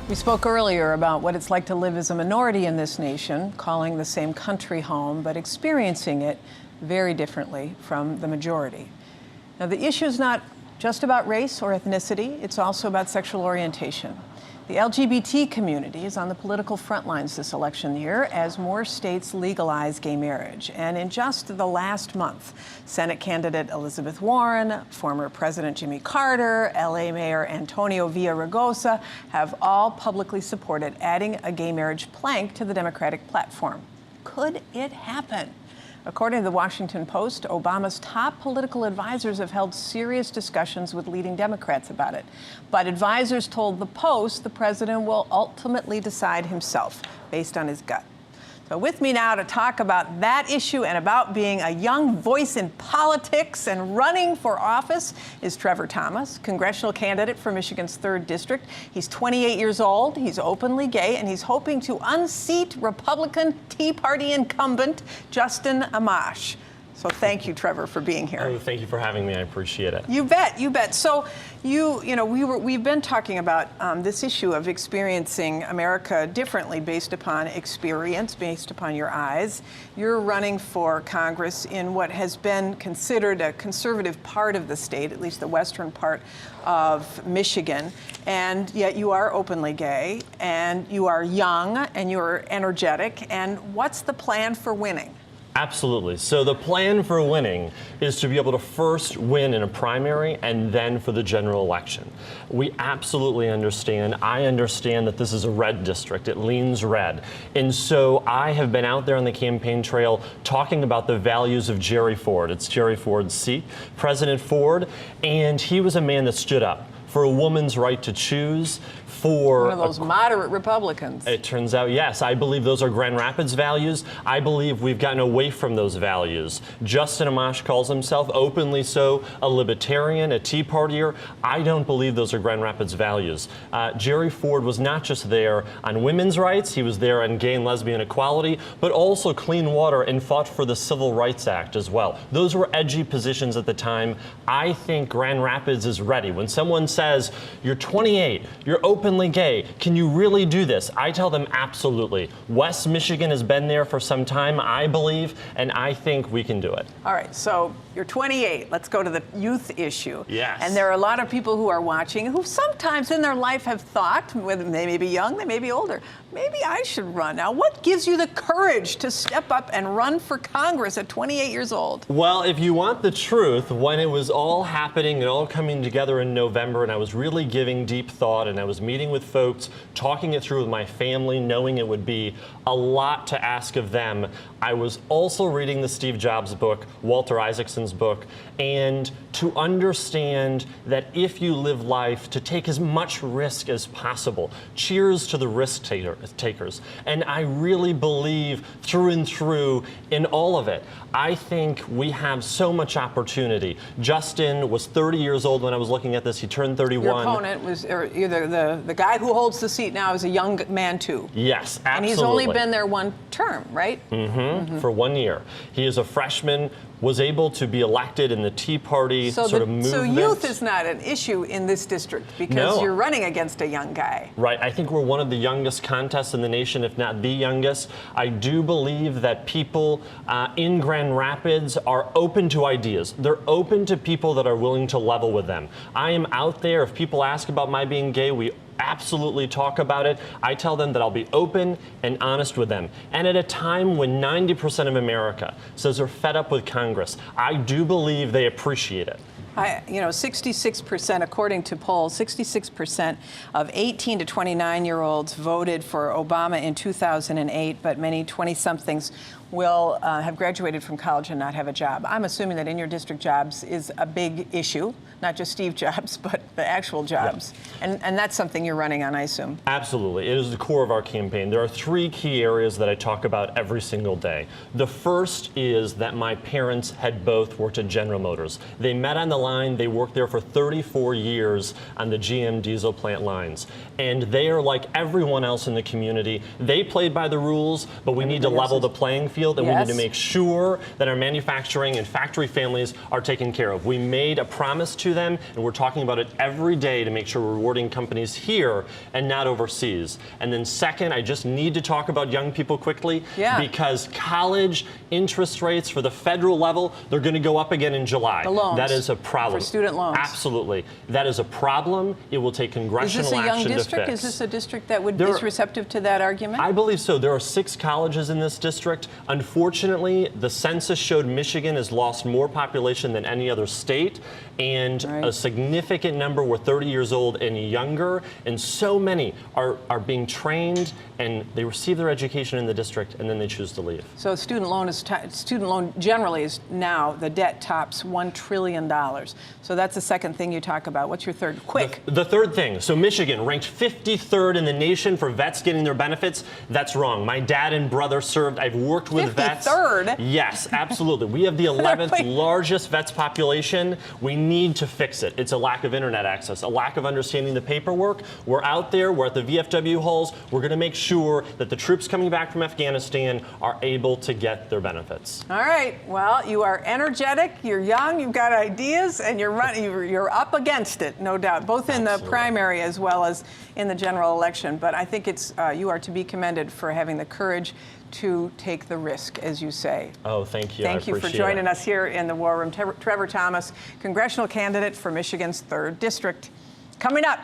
We spoke earlier about what it's like to live as a minority in this nation, calling the same country home, but experiencing it very differently from the majority. Now, the issue is not just about race or ethnicity, it's also about sexual orientation. The LGBT community is on the political front lines this election year as more states legalize gay marriage. And in just the last month, Senate candidate Elizabeth Warren, former President Jimmy Carter, LA Mayor Antonio Villaraigosa have all publicly supported adding a gay marriage plank to the Democratic platform. Could it happen? According to the Washington Post, Obama's top political advisors have held serious discussions with leading Democrats about it. But advisors told the Post the president will ultimately decide himself based on his gut. So with me now to talk about that issue and about being a young voice in politics and running for office is Trevor Thomas, congressional candidate for Michigan's 3rd District. He's 28 years old, he's openly gay, and he's hoping to unseat Republican Tea Party incumbent Justin Amash. So thank you, Trevor, for being here. Oh, thank you for having me. I appreciate it. You bet, you bet. So we've been talking about this issue of experiencing America differently based upon experience, based upon your eyes. You're running for Congress in what has been considered a conservative part of the state, at least the western part of Michigan, and yet you are openly gay, and you are young, and you're energetic. And what's the plan for winning? Absolutely. So the plan for winning is to be able to first win in a primary and then for the general election. We absolutely understand. I understand that this is a red district. It leans red. And so I have been out there on the campaign trail talking about the values of Jerry Ford. It's Jerry Ford's seat, President Ford, and he was a man that stood up for a woman's right to choose, for one of those moderate Republicans. It turns out, yes. I believe those are Grand Rapids values. I believe we've gotten away from those values. Justin Amash calls himself, openly so, a libertarian, a Tea Partier. I don't believe those are Grand Rapids values. Jerry Ford was not just there on women's rights, he was there on gay and lesbian equality, but also clean water and fought for the Civil Rights Act as well. Those were edgy positions at the time. I think Grand Rapids is ready. When someone says, you're 28, you're openly gay, can you really do this? I tell them absolutely. West Michigan has been there for some time, I believe, and I think we can do it. All right, so you're 28. Let's go to the youth issue. Yes. And there are a lot of people who are watching who sometimes in their life have thought, whether they may be young, they may be older, maybe I should run. Now, what gives you the courage to step up and run for Congress at 28 years old? Well, if you want the truth, when it was all happening and all coming together in November, and I was really giving deep thought, and I was meeting with folks, talking it through with my family, knowing it would be a lot to ask of them, I was also reading the Steve Jobs book, Walter Isaacson's book, and to understand that if you live life, to take as much risk as possible. Cheers to the risk takers. And I really believe through and through in all of it. I think we have so much opportunity. Justin was 30 years old when I was looking at this. He turned 31. Your opponent was either the guy who holds the seat now is a young man too. Yes, absolutely. And he's only been there one term, right? For 1 year. He is a freshman, was able to be elected in the Tea Party movement. So youth is not an issue in this district because you're running against a young guy. Right. I think we're one of the youngest contests in the nation, if not the youngest. I do believe that people in Grand Rapids are open to ideas. They're open to people that are willing to level with them. I am out there. If people ask about my being gay, we absolutely talk about it. I tell them that I'll be open and honest with them. And at a time when 90% of America says they're fed up with Congress, I do believe they appreciate it. 66%, according to polls, 66% of 18 to 29-year-olds voted for Obama in 2008, but many 20-somethings will have graduated from college and not have a job. I'm assuming that in your district jobs is a big issue, not just Steve Jobs, but the actual jobs. Yep. And that's something you're running on, I assume. Absolutely. It is the core of our campaign. There are 3 key areas that I talk about every single day. The first is that my parents had both worked at General Motors. They met on the line. They worked there for 34 years on the GM diesel plant lines. And they are like everyone else in the community. They played by the rules, but we need to level the playing field. field, and we need to Yes. make sure that our manufacturing and factory families are taken care of. We made a promise to them, and we're talking about it every day to make sure we're rewarding companies here and not overseas. And then second, I just need to talk about young people quickly, because college interest rates for the federal level, they're going to go up again in July. The loans. That is a problem. For student loans. Absolutely. That is a problem. It will take congressional action to fix. Is this a young district? Is this a district that is receptive to that argument? I believe so. There are 6 colleges in this district. Unfortunately, the census showed Michigan has lost more population than any other state, and a significant number were 30 years old and younger, and so many are being trained, and they receive their education in the district, and then they choose to leave. So student loan generally is now, the debt tops $1 trillion. So that's the second thing you talk about. What's your third? Quick. The third thing. So Michigan ranked 53rd in the nation for vets getting their benefits. That's wrong. My dad and brother served. I've worked with vets. 53rd? Yes, absolutely. We have the 11th largest vets population. We need to fix it. It's a lack of internet access, a lack of understanding the paperwork. We're out there. We're at the VFW halls. We're going to make sure that the troops coming back from Afghanistan are able to get their benefits. All right. Well, you are energetic. You're young. You've got ideas, and you're up against it, no doubt, both in the primary as well as in the general election. But I think you are to be commended for having the courage to take the risk, as you say. Oh, thank you. Thank you for joining us here in the War Room. Trevor Thomas, congressional candidate for Michigan's 3rd District. Coming up,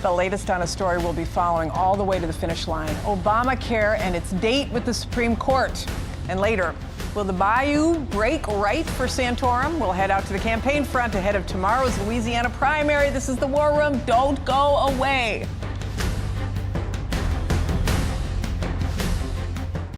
the latest on a story we'll be following all the way to the finish line: Obamacare and its date with the Supreme Court. And later, will the bayou break right for Santorum? We'll head out to the campaign front ahead of tomorrow's Louisiana primary. This is the War Room. Don't go away.